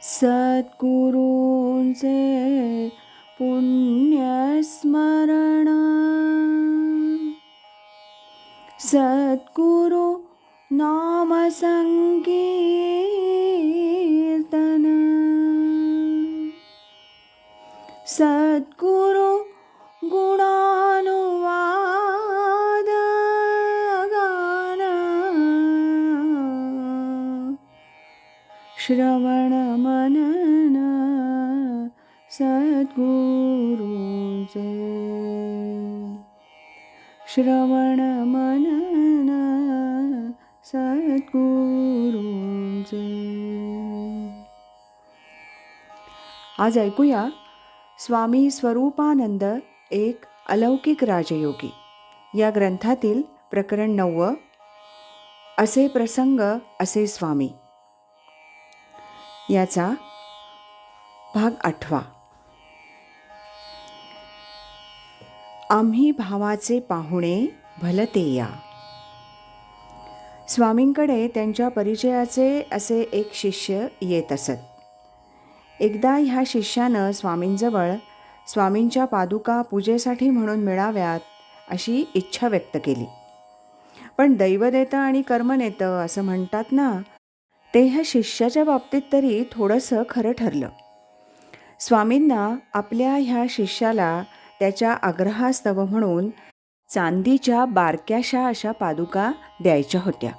सद्गुरूंचे पुण्यस्मरण, सद्गुरु नाम संकीर्तन, सद्गुरु गुणानुवाद गान, श्रवण मनन सद्गुरूंचे, श्रवण मनन सद्गुरूंचे. आज ऐकूया स्वामी स्वरूपानंद एक अलौकिक राजयोगी या ग्रंथातील प्रकरण 9, असे प्रसंग असे स्वामी, याचा भाग 8. आम्ही भावाचे पाहुणे भलते या. स्वामींकडे त्यांच्या परिचयाचे असे एक शिष्य येत असत. एकदा ह्या शिष्यानं स्वामींजवळ स्वामींच्या पादुका पूजेसाठी म्हणून मिळाव्यात अशी इच्छा व्यक्त केली. पण दैव देतं आणि कर्म नेतं असं म्हणतात ना, ते ह्या शिष्याच्या बाबतीत तरी थोडंसं खरं ठरलं. स्वामींना आपल्या ह्या शिष्याला त्याच्या आग्रहास्तव म्हणून चांदीच्या बारक्याशा अशा पादुका द्यायच्या होत्या.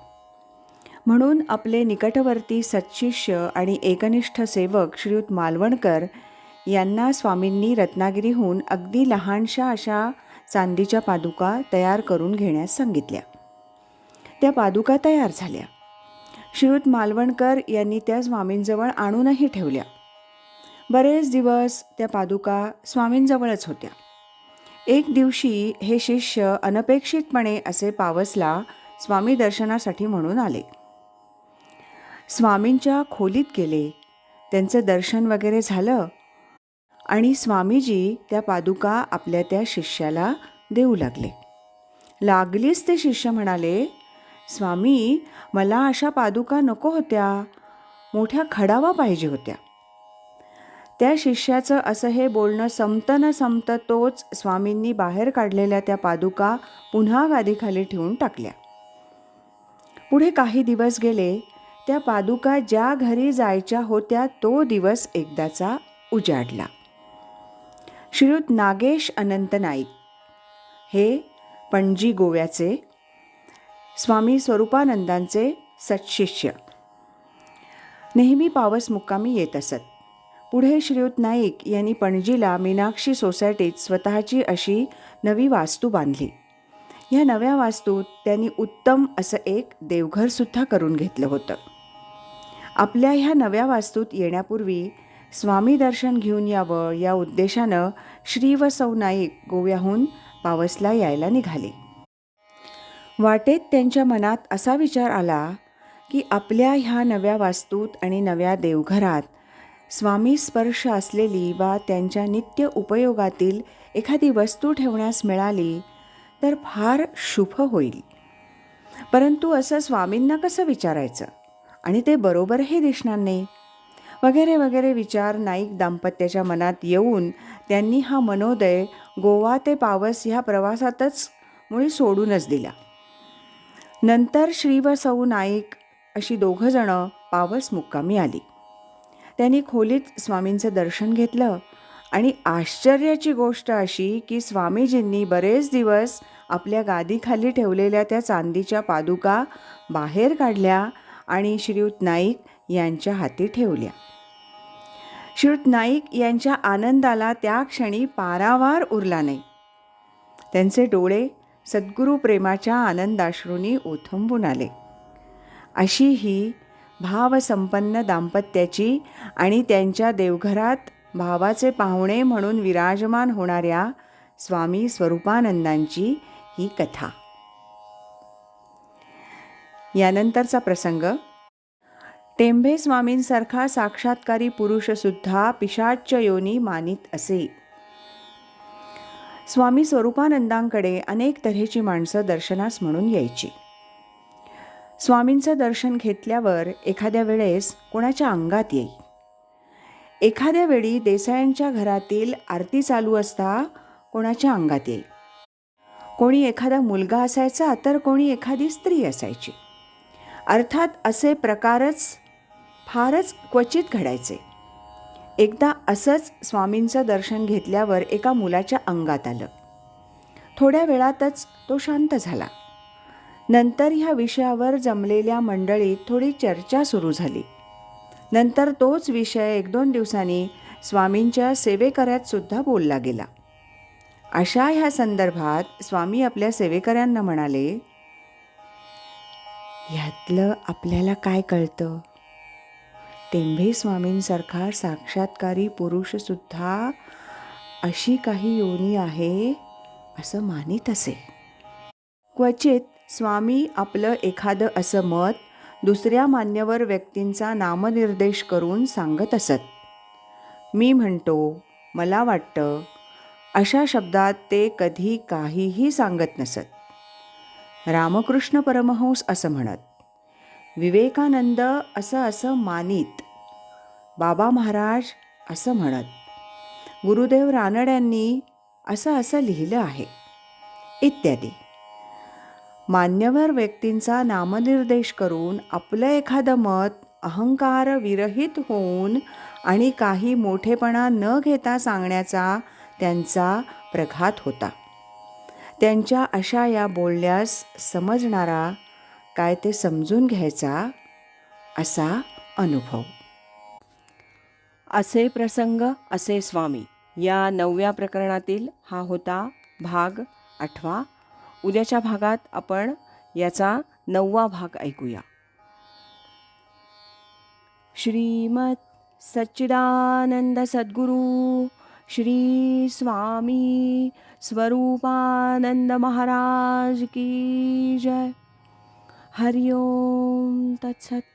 म्हणून आपले निकटवर्ती सत्शिष्य आणि एकनिष्ठ सेवक श्रीयुत मालवणकर यांना स्वामींनी रत्नागिरीहून अगदी लहानशा अशा चांदीच्या पादुका तयार करून घेण्यास सांगितल्या. त्या पादुका तयार झाल्या. श्रीयुत मालवणकर यांनी त्या स्वामींजवळ आणूनही ठेवल्या. बरेच दिवस त्या पादुका स्वामींजवळच होत्या. एक दिवशी हे शिष्य अनपेक्षितपणे असे पावसला स्वामी दर्शनासाठी म्हणून आले. स्वामींच्या खोलीत गेले. त्यांचं दर्शन वगैरे झालं आणि स्वामीजी त्या पादुका आपल्या त्या शिष्याला देऊ लागले. लागलीच ते शिष्य म्हणाले, स्वामी, मला अशा पादुका नको होत्या, मोठ्या खडावा पाहिजे होत्या. त्या शिष्याचं असं हे बोलणं संपतं न संपतं तोच स्वामींनी बाहेर काढलेल्या त्या पादुका पुन्हा गादीखाली ठेवून टाकल्या. पुढे काही दिवस गेले. त्या पादुका ज्या घरी जायच्या होत्या तो दिवस एकदाचा उजाडला. श्रीयुत नागेश अनंत नाईक हे पणजी गोव्याचे स्वामी स्वरूपानंदांचे सत्शिष्य नेहमी पावस मुक्कामी येत असत. पुढे श्रीयुत नाईक यांनी पणजीला मीनाक्षी सोसायटीत स्वतःची अशी नवी वास्तू बांधली. ह्या नव्या वास्तूत त्यांनी उत्तम असं एक देवघरसुद्धा करून घेतलं होतं. आपल्या ह्या नव्या वास्तूत येण्यापूर्वी स्वामी दर्शन घेऊन यावं या उद्देशानं श्री व सौ नाईक गोव्याहून पावसला यायला निघाले. वाटेत त्यांच्या मनात असा विचार आला की आपल्या ह्या नव्या वास्तूत आणि नव्या देवघरात स्वामी स्पर्श असलेली वा त्यांच्या नित्य उपयोगातील एखादी वस्तू ठेवण्यास मिळाली तर फार शुभ होईल. परंतु असं स्वामींना कसं विचारायचं आणि ते बरोबरही दिसणार नाही, वगैरे वगैरे विचार नाईक दाम्पत्याच्या मनात येऊन त्यांनी हा मनोदय गोवा ते पावस ह्या प्रवासातच मुळी सोडूनच दिला. नंतर श्री व सौ नाईक अशी दोघंजणं पावस मुक्कामी आली. त्यांनी खोलीत स्वामींचं दर्शन घेतलं आणि आश्चर्याची गोष्ट अशी की स्वामीजींनी बरेच दिवस आपल्या गादीखाली ठेवलेल्या त्या चांदीच्या पादुका बाहेर काढल्या आणि श्रीयुत नाईक यांच्या हाती ठेवल्या. श्रीयुत नाईक यांच्या आनंदाला त्या क्षणी पारावार उरला नाही. त्यांचे डोळे सद्गुरू प्रेमाच्या आनंदाश्रूंनी ओथंबून आले. अशी ही भावसंपन्न दाम्पत्याची आणि त्यांच्या देवघरात भावाचे पाहुणे म्हणून विराजमान होणाऱ्या स्वामी स्वरूपानंदांची ही कथा. यानंतरचा प्रसंग. टेंभे स्वामींसारखा साक्षात्कारी पुरुषसुद्धा पिशाच्च योनी मानित असे. स्वामी स्वरूपानंदांकडे अनेक तऱ्हेची माणसं दर्शनास म्हणून यायची. स्वामींचं दर्शन घेतल्यावर एखाद्या वेळेस कोणाच्या अंगात येई. एखाद्या वेळी देसायांच्या घरातील आरती चालू असता कोणाच्या अंगात येईल. कोणी एखादा मुलगा असायचा तर कोणी एखादी स्त्री असायची. अर्थात असे प्रकारच फारच क्वचित घडायचे. एकदा असंच स्वामींचं दर्शन घेतल्यावर एका मुलाच्या अंगात आलं. थोड्या वेळातच तो शांत झाला. नंतर ह्या विषयावर जमलेल्या मंडळीत थोडी चर्चा सुरू झाली. नंतर तोच विषय 1-2 दिवसांनी स्वामींच्या सेवेकऱ्यात सुद्धा बोलला गेला. अशा ह्या संदर्भात स्वामी आपल्या सेवेकऱ्यांना म्हणाले, ह्यातलं आपल्याला काय कळतं? टेंभे स्वामींसारखा साक्षात्कारी पुरुषसुद्धा अशी काही योनी आहे असं मानीत असे. क्वचित स्वामी आपलं एखादं असं मत दुसऱ्या मान्यवर व्यक्तींचा नामनिर्देश करून सांगत असत. मी म्हणतो, मला वाटतं, अशा शब्दात ते कधी काहीही सांगत नसत. रामकृष्ण परमहंस असं म्हणत, विवेकानंद असं मानीत, बाबा महाराज असं म्हणत, गुरुदेव रानड्यांनी असं लिहिलं आहे, इत्यादी. मान्यवर व्यक्तींचा नामनिर्देश करून आपलं एखादं मत अहंकार विरहित होऊन आणि काही मोठेपणा न घेता सांगण्याचा त्यांचा प्रघात होता. त्यांच्या अशा या बोलण्यास समजणारा काय ते समजून घ्यायचा असा अनुभव. असे प्रसंग असे स्वामी या 9व्या प्रकरणातील हा होता भाग 8. उद्याच्या भागात आपण याचा 9वा भाग ऐकूया. श्रीमद सच्चिदानंद सद्गुरु श्री स्वामी स्वरूपानंद महाराज की जय. हरि ओम तत्सत.